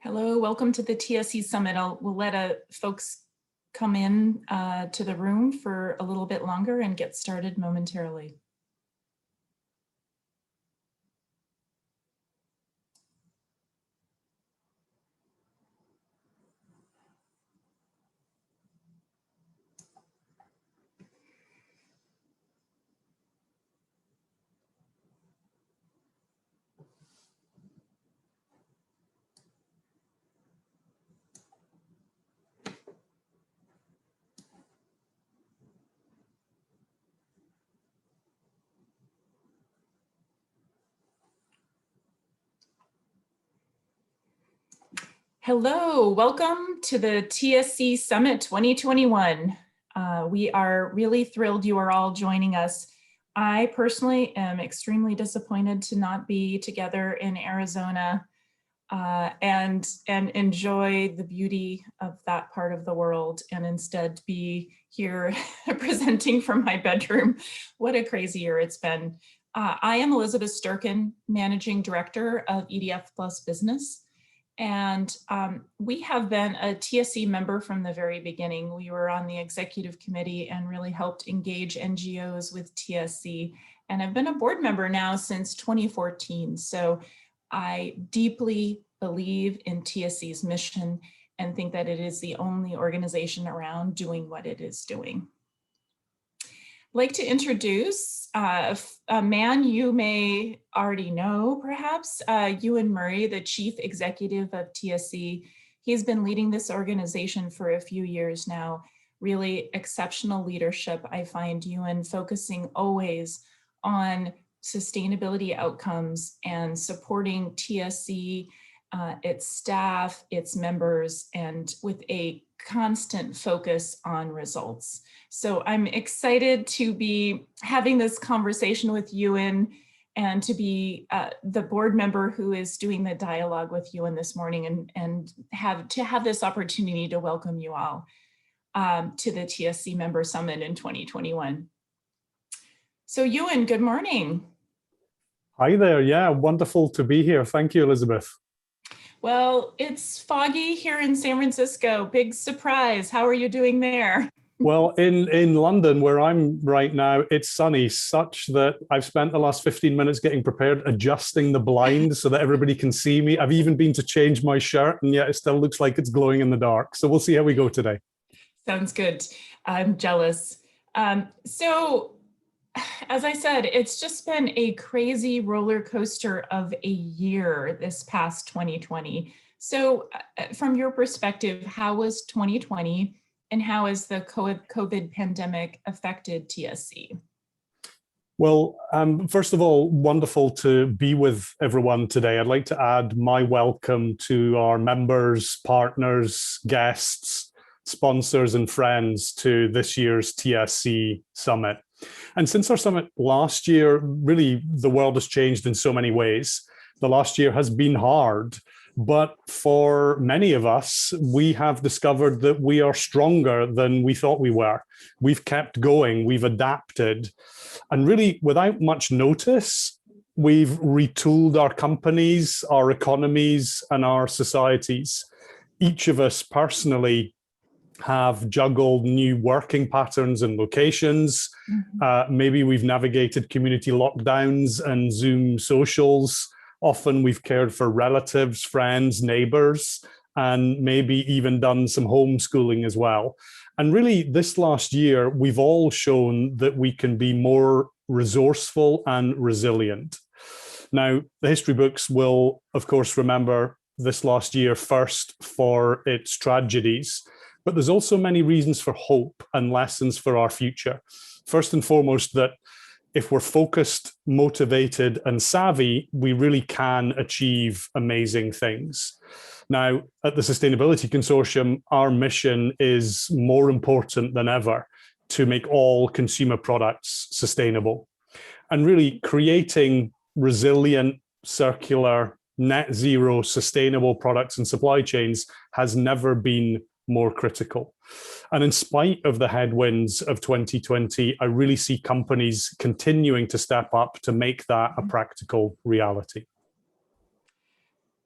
Hello, welcome to the TSC Summit. We'll let folks come in to the room for a little bit longer and get started momentarily. Hello, welcome to the TSC Summit 2021. We are really thrilled you are all joining us. I personally am extremely disappointed to not be together in Arizona and enjoy the beauty of that part of the world, and instead be here presenting from my bedroom. What a crazy year it's been. I am Elizabeth Sturkin, Managing Director of EDF Plus Business. And we have been a TSC member from the very beginning. We were on the executive committee and really helped engage NGOs with TSC. And I've been a board member now since 2014. So I deeply believe in TSC's mission and think that it is the only organization around doing what it is doing. I'd like to introduce a man you may already know, perhaps, Ewan Murray, the Chief Executive of TSC. He's been leading this organization for a few years now. Really exceptional leadership. I find Ewan focusing always on sustainability outcomes and supporting TSC, its staff, its members, and with a constant focus on results. So I'm excited to be having this conversation with Ewan and to be the board member who is doing the dialogue with Ewan this morning, and have this opportunity to welcome you all to the TSC Member Summit in 2021. So Ewan, good morning. Hi there. Yeah, wonderful to be here. Thank you, Elizabeth. Well, it's foggy here in San Francisco. Big surprise. How are you doing there? Well, in London, where I'm right now, it's sunny, such that I've spent the last 15 minutes getting prepared, adjusting the blind so that everybody can see me. I've even been to change my shirt, and yet it still looks like it's glowing in the dark. So we'll see how we go today. Sounds good. I'm jealous. So, as I said, it's just been a crazy roller coaster of a year this past 2020. So from your perspective, how was 2020 and how has the COVID pandemic affected TSC? Well, first of all, wonderful to be with everyone today. I'd like to add my welcome to our members, partners, guests, sponsors, and friends to this year's TSC Summit. And since our summit last year, really the world has changed in so many ways. The last year has been hard, but for many of us, we have discovered that we are stronger than we thought we were. We've kept going, we've adapted, and really without much notice, we've retooled our companies, our economies, and our societies. Each of us personally have juggled new working patterns and locations. Maybe we've navigated community lockdowns and Zoom socials. Often we've cared for relatives, friends, neighbors, and maybe even done some homeschooling as well. And really, this last year, we've all shown that we can be more resourceful and resilient. Now, the history books will, of course, remember this last year first for its tragedies, but there's also many reasons for hope and lessons for our future. First and foremost, that if we're focused, motivated, and savvy, we really can achieve amazing things. Now, at the Sustainability Consortium, our mission is more important than ever to make all consumer products sustainable. And really creating resilient, circular, net zero, sustainable products and supply chains has never been more critical. And in spite of the headwinds of 2020, I really see companies continuing to step up to make that a practical reality.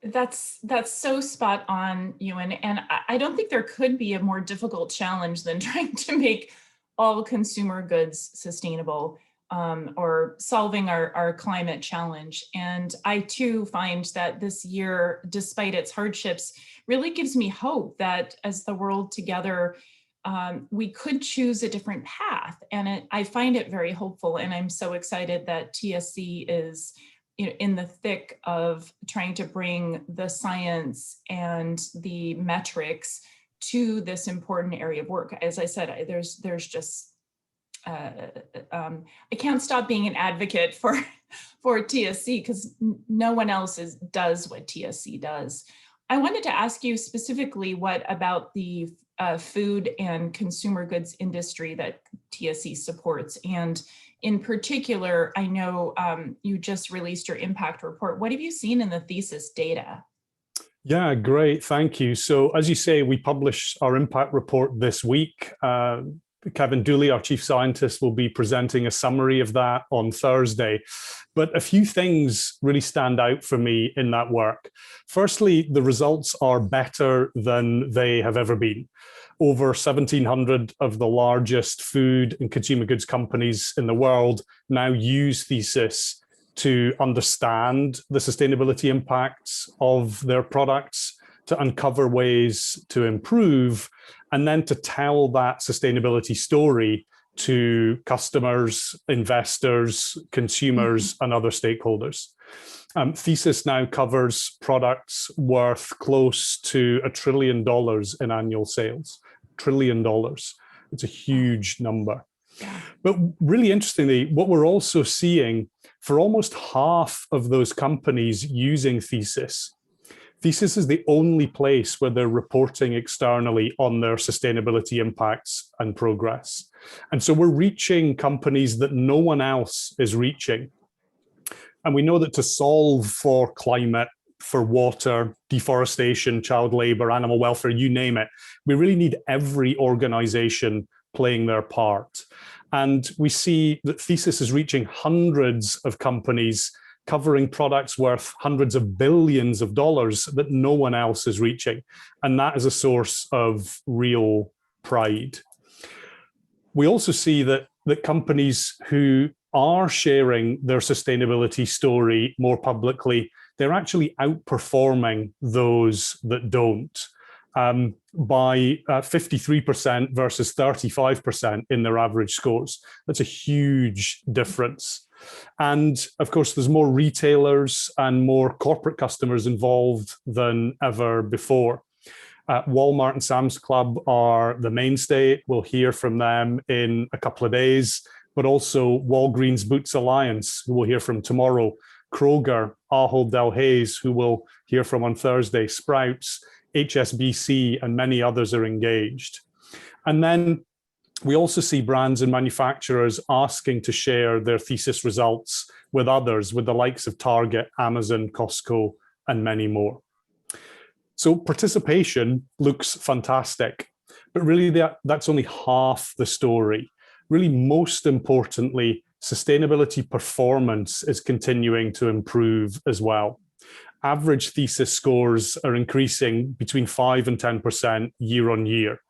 That's so spot on, Ewan. And I don't think there could be a more difficult challenge than trying to make all consumer goods sustainable, or solving our climate challenge. And I too find that this year, despite its hardships, really gives me hope that as the world together, we could choose a different path. And I find it very hopeful. And I'm so excited that TSC is in the thick of trying to bring the science and the metrics to this important area of work. As I said, there's just, I can't stop being an advocate for TSC because no one else does what TSC does. I wanted to ask you specifically what about the food and consumer goods industry that TSC supports. And in particular, I know you just released your impact report. What have you seen in the thesis data? Yeah, great. Thank you. So as you say, we publish our impact report this week. Kevin Dooley, our chief scientist, will be presenting a summary of that on Thursday. But a few things really stand out for me in that work. Firstly, the results are better than they have ever been. Over 1,700 of the largest food and consumer goods companies in the world now use Thesis to understand the sustainability impacts of their products, to uncover ways to improve, and then to tell that sustainability story to customers, investors, consumers, and other stakeholders. Thesis now covers products worth close to $1 trillion in annual sales. $1 trillion. It's a huge number. But really interestingly, what we're also seeing for almost half of those companies using Thesis, Thesis is the only place where they're reporting externally on their sustainability impacts and progress. And so we're reaching companies that no one else is reaching. And we know that to solve for climate, for water, deforestation, child labor, animal welfare, you name it, we really need every organization playing their part. And we see that Thesis is reaching hundreds of companies covering products worth hundreds of billions of dollars that no one else is reaching. And that is a source of real pride. We also see that companies who are sharing their sustainability story more publicly, they're actually outperforming those that don't by 53% versus 35% in their average scores. That's a huge difference. And of course, there's more retailers and more corporate customers involved than ever before. Walmart and Sam's Club are the mainstay. We'll hear from them in a couple of days, but also Walgreens Boots Alliance, who we'll hear from tomorrow, Kroger, Ahold Delhaize, who we'll hear from on Thursday, Sprouts, HSBC, and many others are engaged. And then we also see brands and manufacturers asking to share their Thesis results with others, with the likes of Target, Amazon, Costco, and many more. So participation looks fantastic, but really that's only half the story. Really, most importantly, sustainability performance is continuing to improve as well. Average Thesis scores are increasing between 5 and 10% year on year.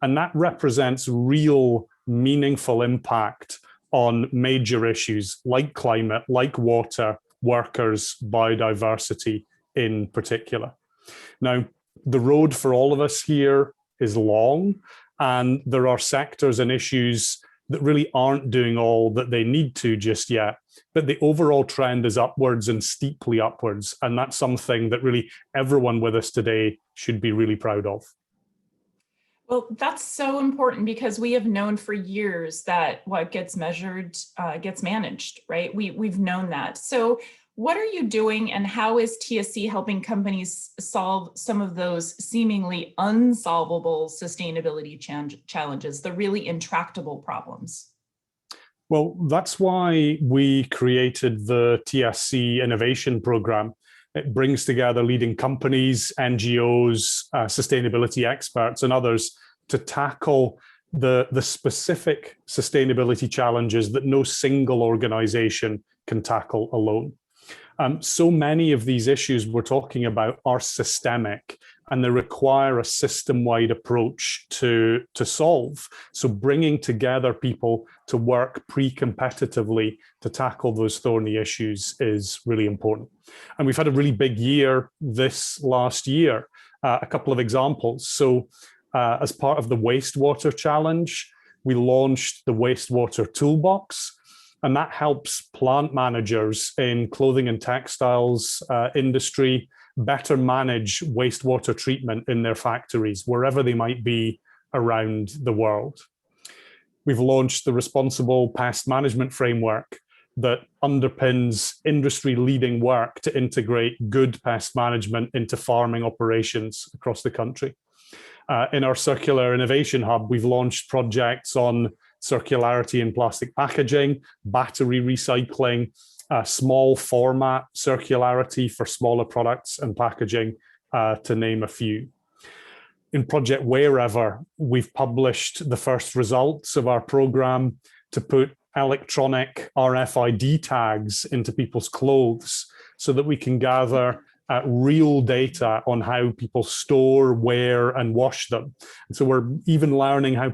And that represents real, meaningful impact on major issues like climate, like water, workers, biodiversity in particular. Now, the road for all of us here is long, and there are sectors and issues that really aren't doing all that they need to just yet. But the overall trend is upwards and steeply upwards. And that's something that really everyone with us today should be really proud of. Well, that's so important because we have known for years that what gets measured gets managed, right? We've known that. So what are you doing and how is TSC helping companies solve some of those seemingly unsolvable sustainability challenges, the really intractable problems? Well, that's why we created the TSC Innovation Program. It brings together leading companies, NGOs, sustainability experts, and others to tackle the specific sustainability challenges that no single organization can tackle alone. So many of these issues we're talking about are systemic, and they require a system-wide approach to solve. So bringing together people to work pre-competitively to tackle those thorny issues is really important. And we've had a really big year this last year. A couple of examples. So as part of the Wastewater Challenge, we launched the Wastewater Toolbox, and that helps plant managers in clothing and textiles industry better manage wastewater treatment in their factories, wherever they might be around the world. We've launched the Responsible Pest Management Framework that underpins industry-leading work to integrate good pest management into farming operations across the country. In our Circular Innovation Hub, we've launched projects on circularity in plastic packaging, battery recycling, small format circularity for smaller products and packaging, to name a few. In Project Wherever, we've published the first results of our program to put electronic RFID tags into people's clothes so that we can gather real data on how people store, wear, and wash them. And so we're even learning how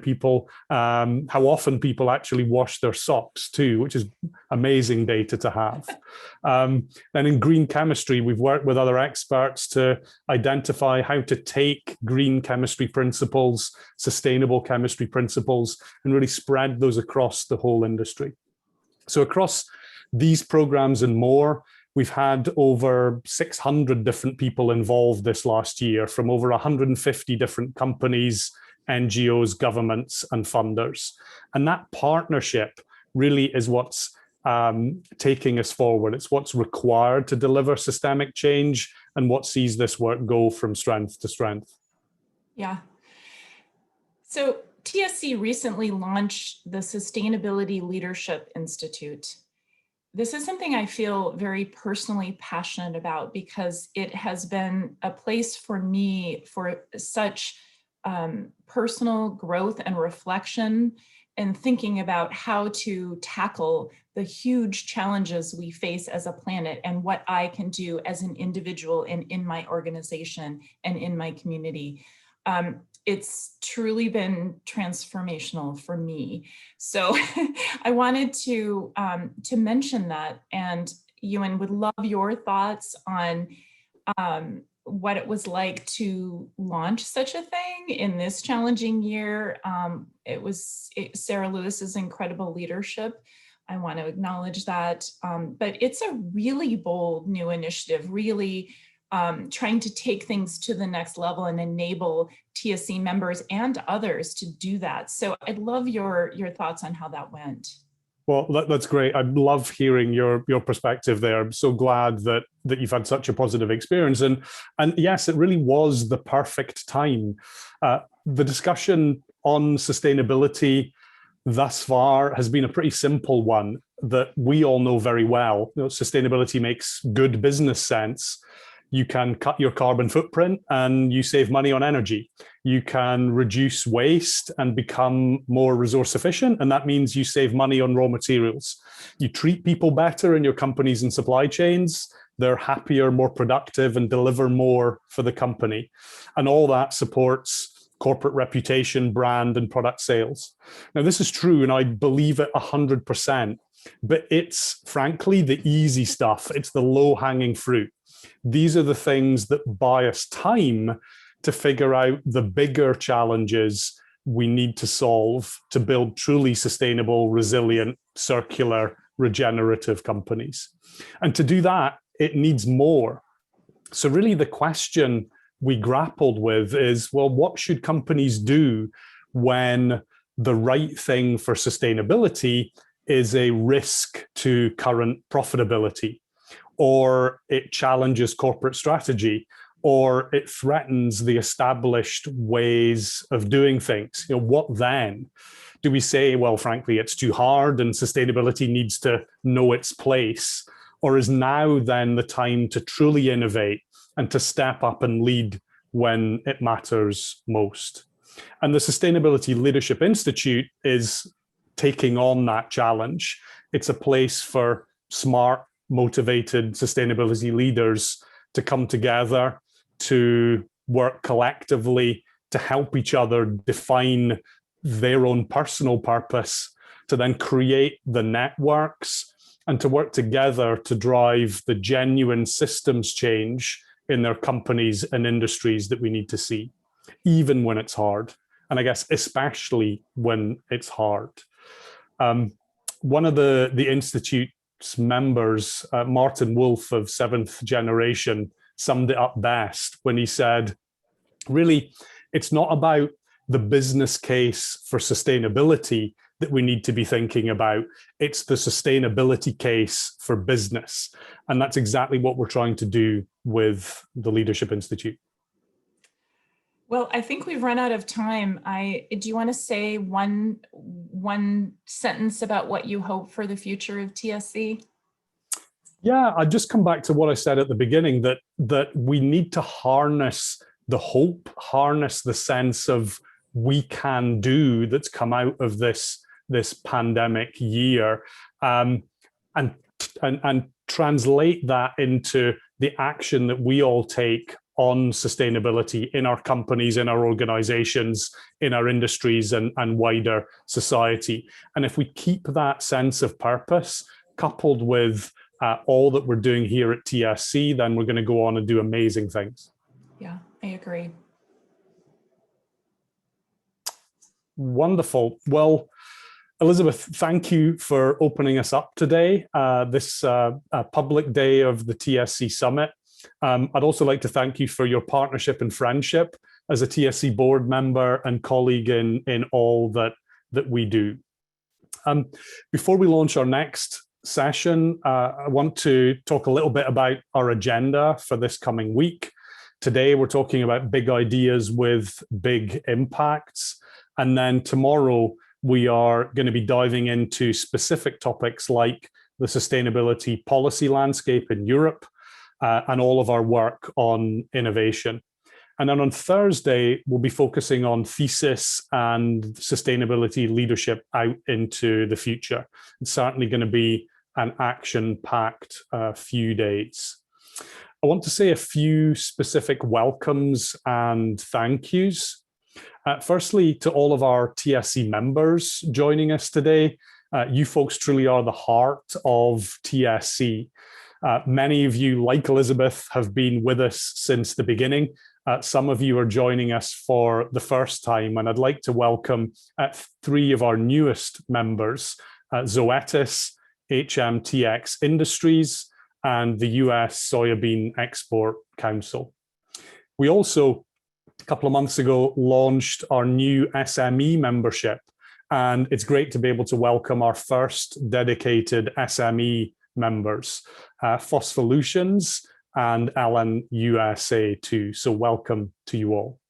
often people actually wash their socks too, which is amazing data to have. Then in green chemistry, we've worked with other experts to identify how to take green chemistry principles, sustainable chemistry principles, and really spread those across the whole industry. So across these programs and more, we've had over 600 different people involved this last year from over 150 different companies, NGOs, governments, and funders. And that partnership really is what's taking us forward. It's what's required to deliver systemic change and what sees this work go from strength to strength. Yeah. So TSC recently launched the Sustainability Leadership Institute. This is something I feel very personally passionate about because it has been a place for me for such personal growth and reflection and thinking about how to tackle the huge challenges we face as a planet and what I can do as an individual and in my organization and in my community. It's truly been transformational for me. So I wanted to mention that, and Ewan, would love your thoughts on what it was like to launch such a thing in this challenging year. It was Sarah Lewis's incredible leadership. I want to acknowledge that, but it's a really bold new initiative, really trying to take things to the next level and enable TSC members and others to do that. So I'd love your thoughts on how that went. Well, that's great. I love hearing your perspective there. I'm so glad that you've had such a positive experience. And yes, it really was the perfect time. The discussion on sustainability thus far has been a pretty simple one that we all know very well. You know, sustainability makes good business sense. You can cut your carbon footprint and you save money on energy. You can reduce waste and become more resource efficient, and that means you save money on raw materials. You treat people better in your companies and supply chains. They're happier, more productive, and deliver more for the company. And all that supports corporate reputation, brand, and product sales. Now, this is true, and I believe it 100%, but it's frankly the easy stuff. It's the low-hanging fruit. These are the things that buy us time to figure out the bigger challenges we need to solve to build truly sustainable, resilient, circular, regenerative companies. And to do that, it needs more. So really the question we grappled with is, well, what should companies do when the right thing for sustainability is a risk to current profitability, or it challenges corporate strategy, or it threatens the established ways of doing things? What then? Do we say, well, frankly, it's too hard and sustainability needs to know its place? Or is now then the time to truly innovate and to step up and lead when it matters most? And the Sustainability Leadership Institute is taking on that challenge. It's a place for smart, motivated sustainability leaders to come together, to work collectively, to help each other define their own personal purpose, to then create the networks and to work together to drive the genuine systems change in their companies and industries that we need to see, even when it's hard. And I guess especially when it's hard. One of the Institute's members, Martin Wolf of Seventh Generation, summed it up best when he said, really, it's not about the business case for sustainability that we need to be thinking about. It's the sustainability case for business. And that's exactly what we're trying to do with the Leadership Institute. Well, I think we've run out of time. Do you want to say one sentence about what you hope for the future of TSC? Yeah, I'd just come back to what I said at the beginning, that we need to harness the hope, harness the sense of we can do that's come out of this pandemic year, and translate that into the action that we all take on sustainability in our companies, in our organizations, in our industries, and wider society. And if we keep that sense of purpose coupled with all that we're doing here at TSC, then we're going to go on and do amazing things. Yeah, I agree. Wonderful. Well, Elizabeth, thank you for opening us up today, this public day of the TSC Summit. I'd also like to thank you for your partnership and friendship as a TSC board member and colleague in all that we do. Before we launch our next session, I want to talk a little bit about our agenda for this coming week. Today, we're talking about big ideas with big impacts. And then tomorrow, we are going to be diving into specific topics like the sustainability policy landscape in Europe and all of our work on innovation. And then on Thursday, we'll be focusing on thesis and sustainability leadership out into the future. It's certainly going to be an action-packed few days. I want to say a few specific welcomes and thank yous. Firstly, to all of our TSC members joining us today, you folks truly are the heart of TSC. Many of you, like Elizabeth, have been with us since the beginning. Some of you are joining us for the first time, and I'd like to welcome three of our newest members, Zoetis, HMTX Industries, and the US Soybean Export Council. We also, a couple of months ago, launched our new SME membership, and it's great to be able to welcome our first dedicated SME members, Phosphollutions and Ellen USA too. So welcome to you all.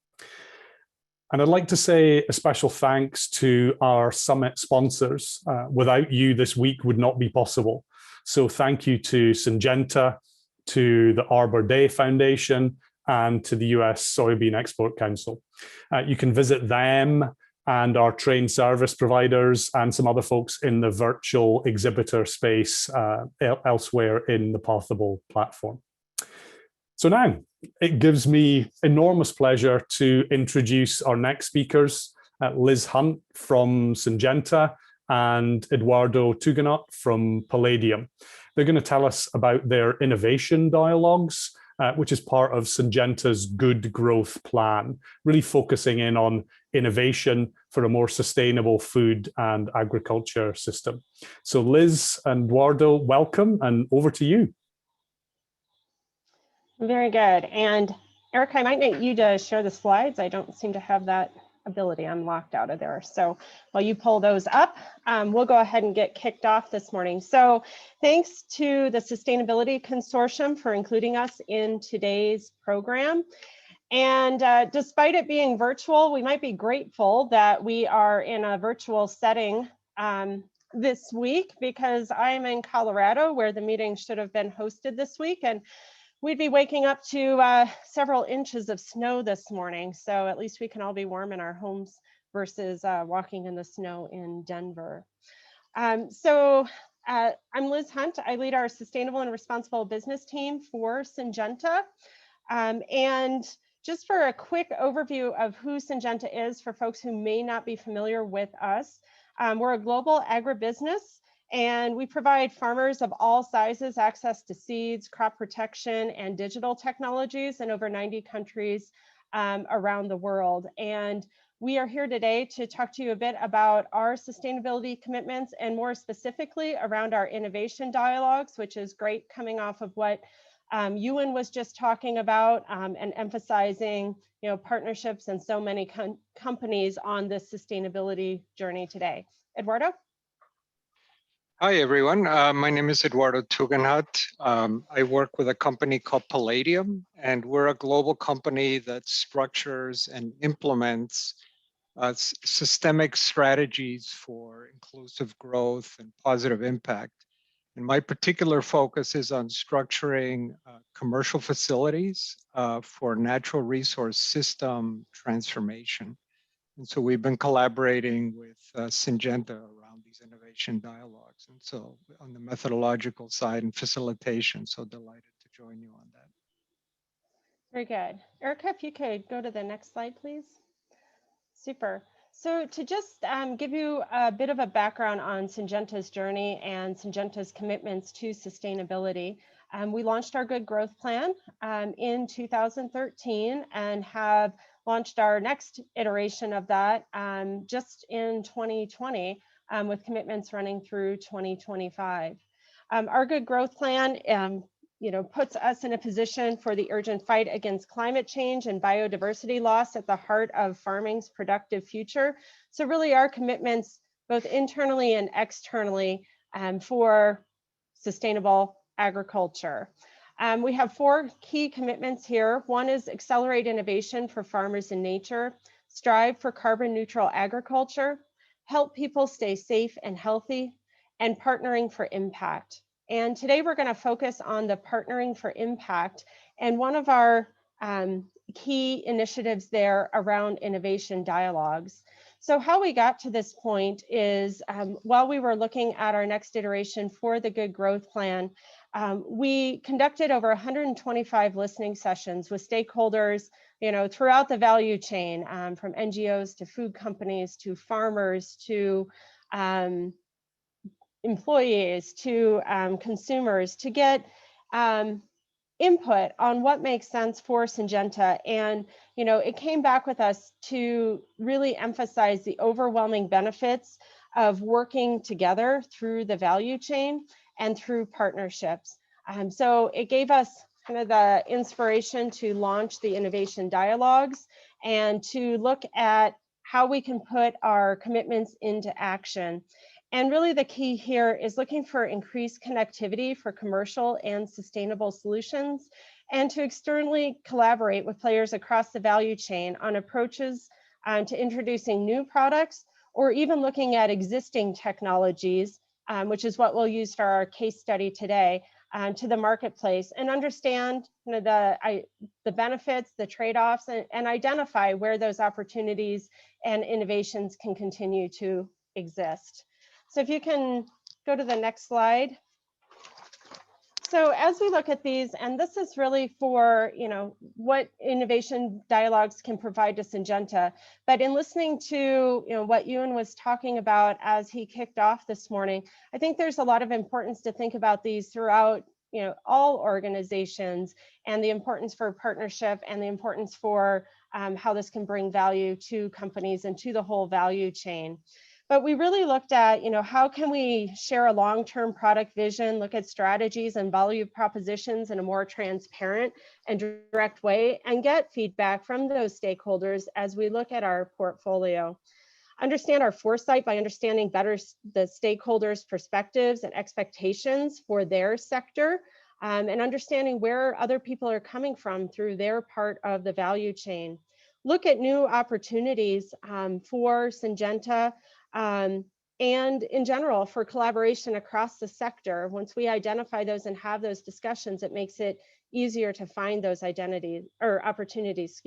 And I'd like to say a special thanks to our summit sponsors. Without you, this week would not be possible. So thank you to Syngenta, to the Arbor Day Foundation, and to the US Soybean Export Council. You can visit them and our trained service providers and some other folks in the virtual exhibitor space elsewhere in the Pathable platform. So now it gives me enormous pleasure to introduce our next speakers, Liz Hunt from Syngenta and Eduardo Tuganot from Palladium. They're going to tell us about their innovation dialogues, which is part of Syngenta's Good Growth Plan, really focusing in on innovation for a more sustainable food and agriculture system. So Liz and Eduardo, welcome, and over to you. Very good. And Eric, I might need you to share the slides. I don't seem to have that ability. I'm locked out of there. So while you pull those up, we'll go ahead and get kicked off this morning. So thanks to the Sustainability Consortium for including us in today's program. And despite it being virtual, we might be grateful that we are in a virtual setting this week, because I'm in Colorado, where the meeting should have been hosted this week. And we'd be waking up to several inches of snow this morning. So at least we can all be warm in our homes versus walking in the snow in Denver. I'm Liz Hunt. I lead our Sustainable and Responsible Business team for Syngenta. And just for a quick overview of who Syngenta is for folks who may not be familiar with us, we're a global agribusiness. And we provide farmers of all sizes access to seeds, crop protection, and digital technologies in over 90 countries around the world. And we are here today to talk to you a bit about our sustainability commitments, and more specifically around our innovation dialogues, which is great coming off of what Ewan was just talking about, and emphasizing, partnerships and so many companies on this sustainability journey today. Eduardo? Hi, everyone. My name is Eduardo Tuganot. I work with a company called Palladium, and we're a global company that structures and implements systemic strategies for inclusive growth and positive impact. And my particular focus is on structuring commercial facilities for natural resource system transformation. And so we've been collaborating with Syngenta around these innovation dialogues. And so on the methodological side and facilitation, so delighted to join you on that. Very good. Erica, if you could go to the next slide, please. Super. So to just give you a bit of a background on Syngenta's journey and Syngenta's commitments to sustainability, we launched our Good Growth Plan in 2013 and have launched our next iteration of that just in 2020 with commitments running through 2025. Our Good Growth Plan puts us in a position for the urgent fight against climate change and biodiversity loss at the heart of farming's productive future. So really our commitments, both internally and externally, for sustainable agriculture. We have 4 key commitments here. One is accelerate innovation for farmers and nature, strive for carbon neutral agriculture, help people stay safe and healthy, and partnering for impact. And today we're going to focus on the partnering for impact. And one of our key initiatives there around innovation dialogues. So how we got to this point is while we were looking at our next iteration for the Good Growth Plan, we conducted over 125 listening sessions with stakeholders, throughout the value chain, from NGOs to food companies to farmers to employees to consumers, to get input on what makes sense for Syngenta. And it came back with us to really emphasize the overwhelming benefits of working together through the value chain and through partnerships. So it gave us kind of the inspiration to launch the innovation dialogues and to look at how we can put our commitments into action. And really the key here is looking for increased connectivity for commercial and sustainable solutions, and to externally collaborate with players across the value chain on approaches to introducing new products, or even looking at existing technologies, which is what we'll use for our case study today, to the marketplace, and understand the benefits, the trade-offs, and identify where those opportunities and innovations can continue to exist. So if you can go to the next slide. So as we look at these, and this is really for, what innovation dialogues can provide to Syngenta, but in listening to, what Ewan was talking about as he kicked off this morning, I think there's a lot of importance to think about these throughout, all organizations, and the importance for partnership and the importance for how this can bring value to companies and to the whole value chain. But we really looked at, how can we share a long-term product vision, look at strategies and value propositions in a more transparent and direct way, and get feedback from those stakeholders as we look at our portfolio. Understand our foresight by understanding better the stakeholders' perspectives and expectations for their sector, and understanding where other people are coming from through their part of the value chain. Look at new opportunities for Syngenta, and in general for collaboration across the sector. Once we identify those and have those discussions, it makes it easier to find those opportunities,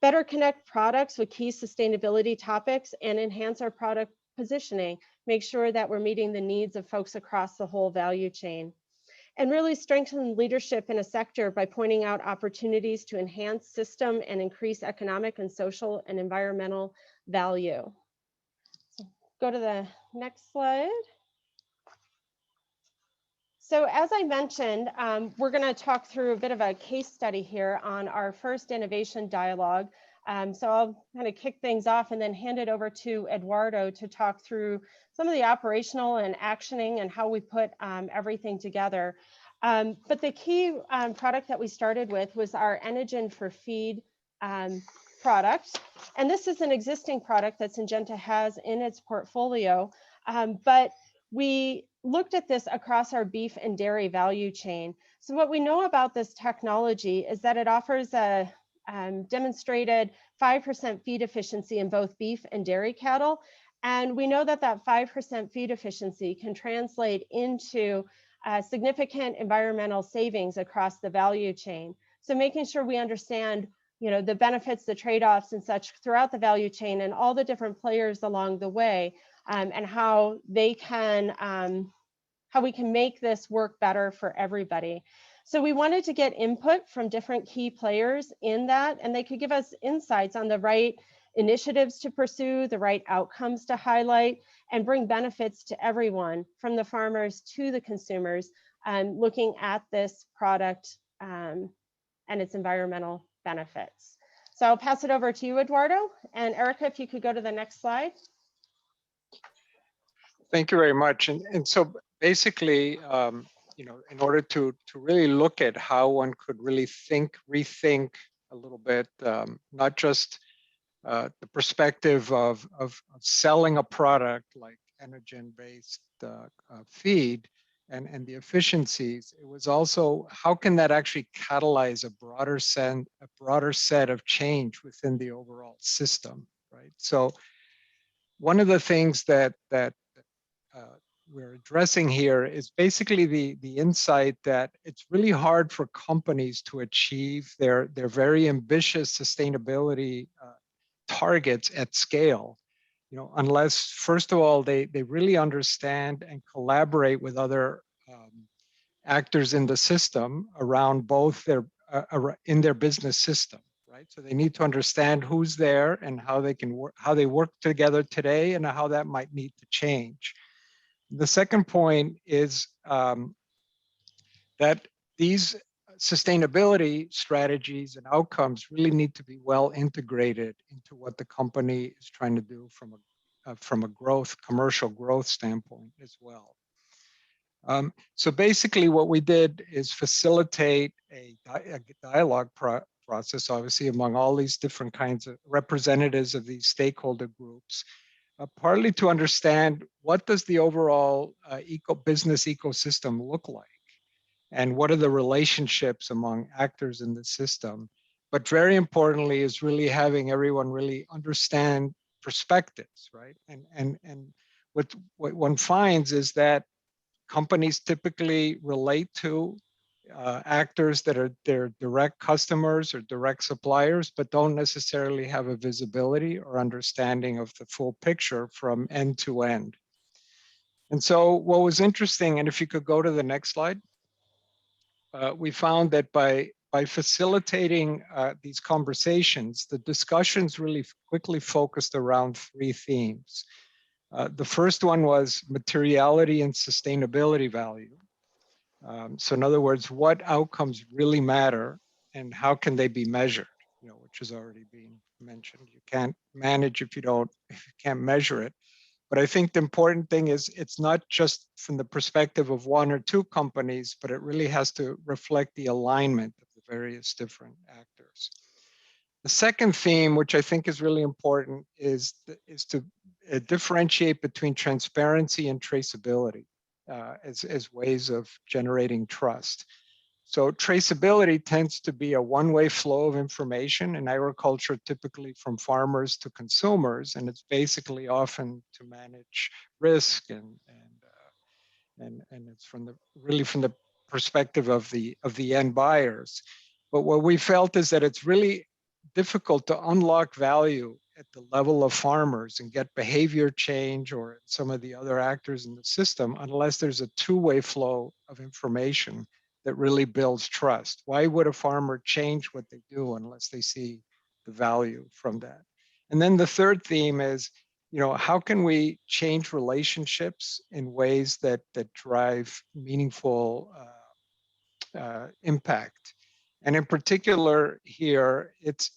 Better connect products with key sustainability topics and enhance our product positioning. Make sure that we're meeting the needs of folks across the whole value chain. And really strengthen leadership in a sector by pointing out opportunities to enhance system and increase economic and social and environmental value. Go to the next slide. So as I mentioned, we're going to talk through a bit of a case study here on our first innovation dialogue. So I'll kind of kick things off and then hand it over to Eduardo to talk through some of the operational and actioning and how we put everything together. But the key product that we started with was our Enogen for Feed product. And this is an existing product that Syngenta has in its portfolio, but we looked at this across our beef and dairy value chain. So what we know about this technology is that it offers a demonstrated 5% feed efficiency in both beef and dairy cattle. And we know that that 5% feed efficiency can translate into significant environmental savings across the value chain. So making sure we understand the benefits, the trade-offs and such throughout the value chain and all the different players along the way, and how we can make this work better for everybody. So we wanted to get input from different key players in that, and they could give us insights on the right initiatives to pursue, the right outcomes to highlight, and bring benefits to everyone from the farmers to the consumers, looking at this product and its environmental benefits. So I'll pass it over to you, Eduardo, and Erica, if you could go to the next slide. Thank you very much. And so basically, in order to really look at how one could really rethink a little bit, not just the perspective of selling a product like Enogen-based feed and the efficiencies, it was also how can that actually catalyze a broader set of change within the overall system, right? So one of the things that we're addressing here is basically the insight that it's really hard for companies to achieve their very ambitious sustainability targets at scale, unless first of all they really understand and collaborate with other actors in the system around both in their business system, right? So they need to understand who's there and how they work together today and how that might need to change. The second point is that these sustainability strategies and outcomes really need to be well integrated into what the company is trying to do from a commercial growth standpoint as well. So basically what we did is facilitate a dialogue process, obviously, among all these different kinds of representatives of these stakeholder groups, partly to understand what does the overall business ecosystem look like, and what are the relationships among actors in the system. But very importantly is really having everyone really understand perspectives, right? And what one finds is that companies typically relate to actors that are their direct customers or direct suppliers, but don't necessarily have a visibility or understanding of the full picture from end to end. And so what was interesting, and if you could go to the next slide. we found that by facilitating these conversations, the discussions really quickly focused around three themes. The first one was materiality and sustainability value. So in other words, what outcomes really matter and how can they be measured, which is already being mentioned. You can't manage if you can't measure it. But I think the important thing is it's not just from the perspective of one or two companies, but it really has to reflect the alignment of the various different actors. The second theme, which I think is really important, is to differentiate between transparency and traceability as ways of generating trust. So traceability tends to be a one-way flow of information in agriculture, typically from farmers to consumers, and it's basically often to manage risk and it's really from the perspective of the end buyers. But what we felt is that it's really difficult to unlock value at the level of farmers and get behavior change or some of the other actors in the system unless there's a two-way flow of information that really builds trust. Why would a farmer change what they do unless they see the value from that? And then the third theme is, how can we change relationships in ways that drive meaningful impact? And in particular here, it's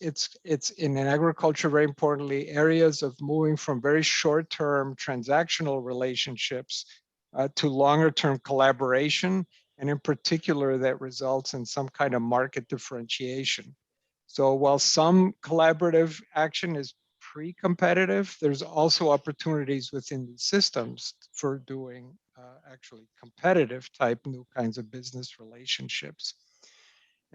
in agriculture, very importantly, areas of moving from very short-term transactional relationships to longer-term collaboration, and in particular, that results in some kind of market differentiation. So while some collaborative action is pre-competitive, there's also opportunities within these systems for doing actually competitive type new kinds of business relationships.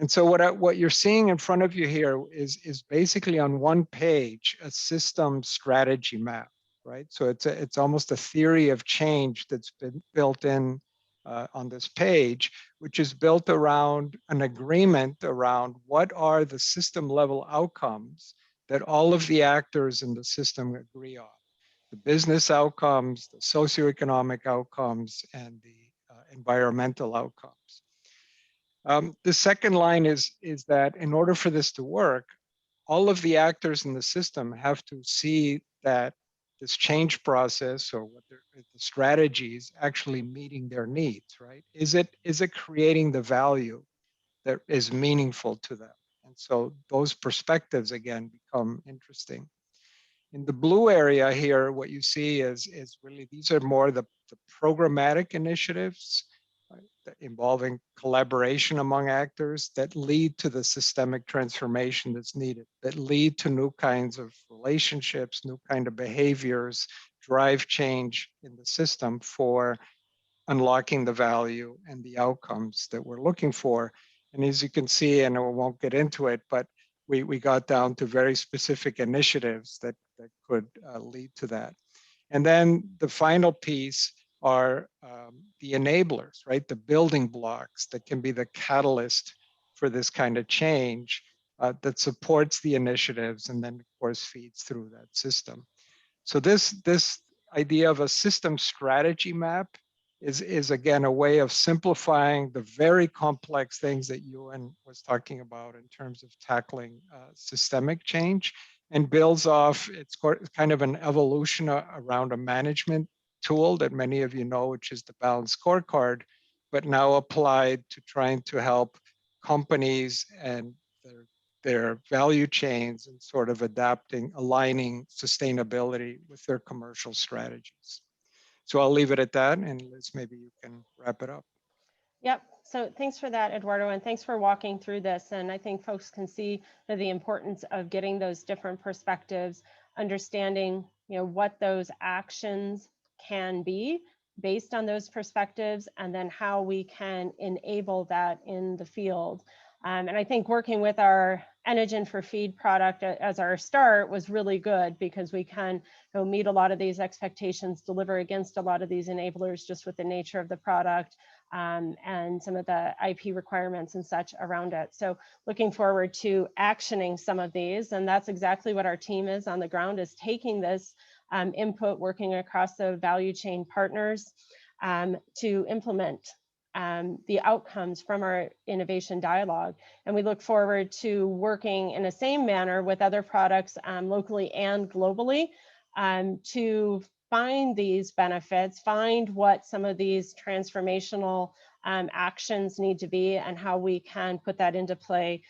And so what you're seeing in front of you here is basically on one page a system strategy map, right? So it's almost a theory of change that's been built in on this page, which is built around an agreement around what are the system level outcomes that all of the actors in the system agree on. The business outcomes, the socioeconomic outcomes, and the environmental outcomes. The second line is that in order for this to work, all of the actors in the system have to see that this change process or what the strategies actually meeting their needs, right? Is it creating the value that is meaningful to them? And so those perspectives again become interesting. In the blue area here, what you see is really these are more the programmatic initiatives involving collaboration among actors that lead to the systemic transformation that's needed, that lead to new kinds of relationships, new kind of behaviors, drive change in the system for unlocking the value and the outcomes that we're looking for. And as you can see, and I won't get into it, but we got down to very specific initiatives that could lead to that. And then the final piece are the enablers, right? The building blocks that can be the catalyst for this kind of change that supports the initiatives and then of course feeds through that system. So this idea of a system strategy map is again a way of simplifying the very complex things that Ewan was talking about in terms of tackling systemic change, and builds off, it's kind of an evolution around a management tool that many of you know, which is the balanced scorecard, but now applied to trying to help companies and their value chains and sort of aligning sustainability with their commercial strategies. So I'll leave it at that, and Liz, maybe you can wrap it up. Yep. So thanks for that, Eduardo, and thanks for walking through this. And I think folks can see the importance of getting those different perspectives, understanding, what those actions can be based on those perspectives, and then how we can enable that in the field. And I think working with our Enogen for Feed product as our start was really good, because we can meet a lot of these expectations, deliver against a lot of these enablers just with the nature of the product and some of the IP requirements and such around it. So looking forward to actioning some of these, and that's exactly what our team is on the ground, is taking this input, working across the value chain partners to implement the outcomes from our innovation dialogue. And we look forward to working in the same manner with other products locally and globally to find these benefits, find what some of these transformational actions need to be and how we can put that into play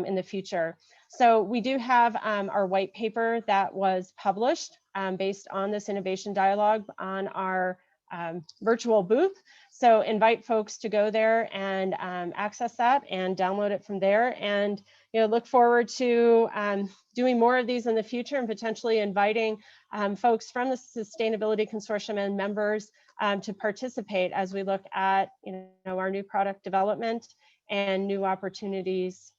in the future. So we do have our white paper that was published based on this innovation dialogue on our virtual booth. So invite folks to go there and access that and download it from there. And look forward to doing more of these in the future and potentially inviting folks from the Sustainability Consortium and members to participate as we look at our new product development and new opportunities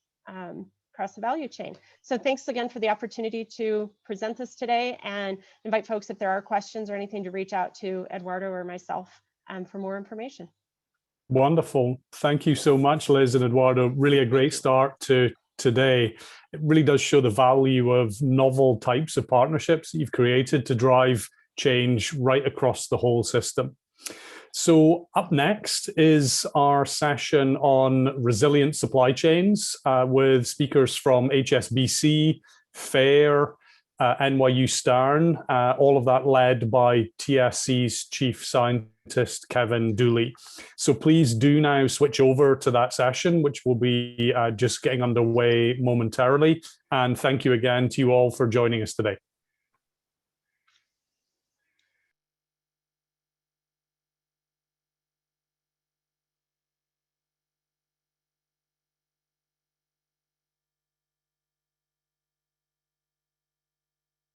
across the value chain. So thanks again for the opportunity to present this today, and invite folks, if there are questions or anything, to reach out to Eduardo or myself for more information. Wonderful. Thank you so much, Liz and Eduardo. Really a great start to today. It really does show the value of novel types of partnerships that you've created to drive change right across the whole system. So up next is our session on resilient supply chains with speakers from HSBC, FAIR, NYU Stern, all of that led by TSC's Chief Scientist, Kevin Dooley. So please do now switch over to that session, which will be just getting underway momentarily. And thank you again to you all for joining us today.